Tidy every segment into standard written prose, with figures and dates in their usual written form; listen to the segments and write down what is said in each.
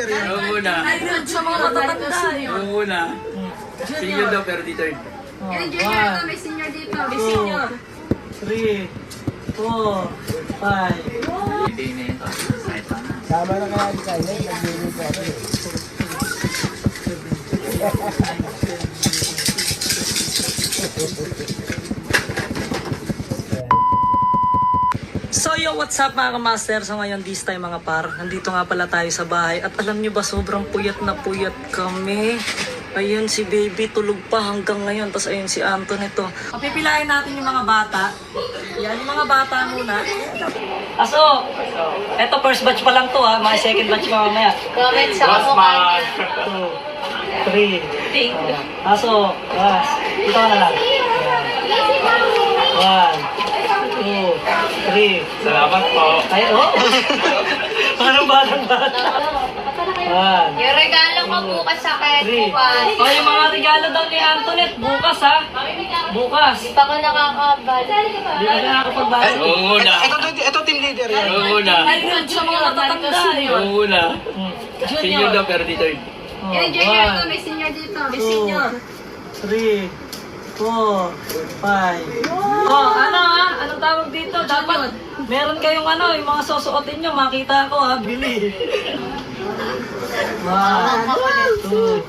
Yung muna. Ay, doon sa mga matatanda. Yung muna. Senior daw pero di third. Yung junior to, may senior dito. May senior. 3, 4, 5. Hindi na ito. Kahit ano. Sama na kaya di tayo. Nag-inig ko ako. So yo, what's up mga kamaster? So ngayon this time mga par, nandito nga pala tayo sa bahay. At alam nyo ba, sobrang puyat na puyat kami. Ayun si baby, tulog pa hanggang ngayon. Tapos ayun si Anton ito. Papipilain natin yung mga bata. Yan yung mga bata muna. Aso, eto first batch pa lang to ha. Mga second batch pa mamaya. Comment sa kamukha niya. 2, 3. Thank you. Aso, gas. Dito ka na lang. 1, 2, 3. Salamat po. Ay, oh! Parang batang-bata. 1. Yung regalo ko bukas sa akin, bukas. Oh, yung mga regalo daw ni Antoinette, bukas ha? Bukas. Di pa ako nakakabal. Hindi ka nakakapagbalik. Yung muna. Ito team leader yan. Yung muna. Ay, doon sa mga matatanda. Yung muna. Senior daw pero di third. Yung junior to, may senior dito. May senior. 3, 4, 5. Oh, ano ha? Anong tawag dito? Dapat meron kayong ano, yung mga susuotin nyo, makita ko ha, bili. 1, 2,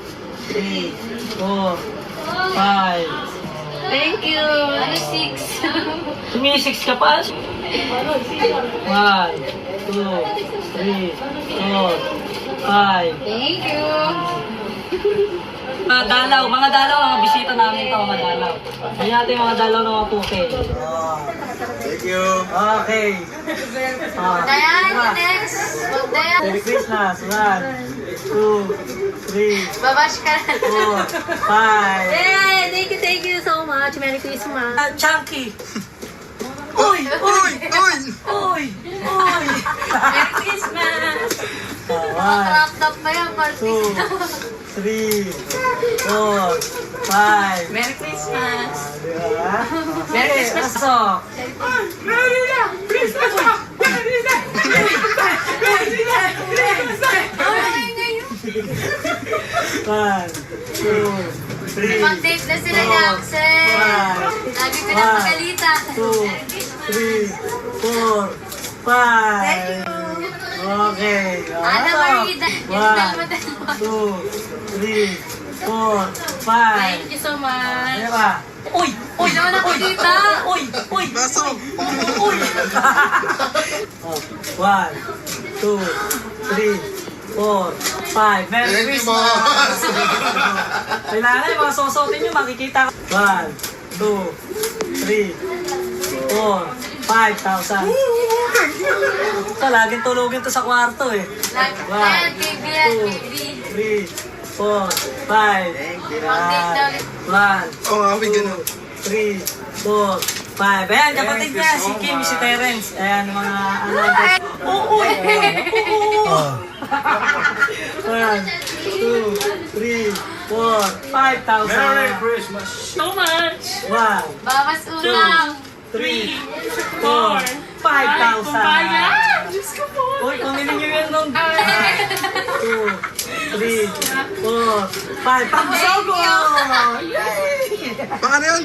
3, 4, 5. Thank you. Ano, 6? Sumisix ka pa? 1, 2, 3, 4, 5. Thank you. Mga dalaw, mga bisita namin to, mga dalaw. Ayan natin mga dalaw na mga puke. Thank you. Okay. Dayan, next. Dayan. Merry Christmas. 1, 2, 3, Babash ka na. 4, 5. Yay! Thank you so much. Merry Christmas. Chunky. Uy! Uy! Uy! Uy! Uy! Merry Christmas! 1, Crop pa yan, 2, 3, 4, 5. Merry Christmas! Diba? Merry Christmas! Pasok. One, two, three, Mag-date na sila ni Axel. Lagi pinapagalitan. 2, 3, 4, 5. Okay. Ana Marida. Yan dalma-dalma. 2, 3, 4, 5. Thank you so much. Diba? Uy! Uy! Hindi naman ako dito. Uy! Uy! Pasok! Uy! 1, 2, 3, 4, 5. Merry Thank you, Christmas! boss! Kailangan yung mga sosotin nyo, makikita. 1, 2, 3, 4, 5,000. Ito, laging tulogin to sa kwarto eh. Ayan, baby yan, baby. 3, 4, 5. Mag-date na ulit. 1, Oo nga, may ganun. 3, 4, 5. Ayan, kapatid niya, si Kim, si Terence. Ayan, mga ano. Uy! Oh. 1, 2, 3, 4, 5,000. Merry Christmas. So much! 1, Bawas ulang. 3, 4, 5,000. Diyos ko po! Uy, pamili nyo yan nung 2, 3, 4, 5. Pagbasaw ko! Paano yun?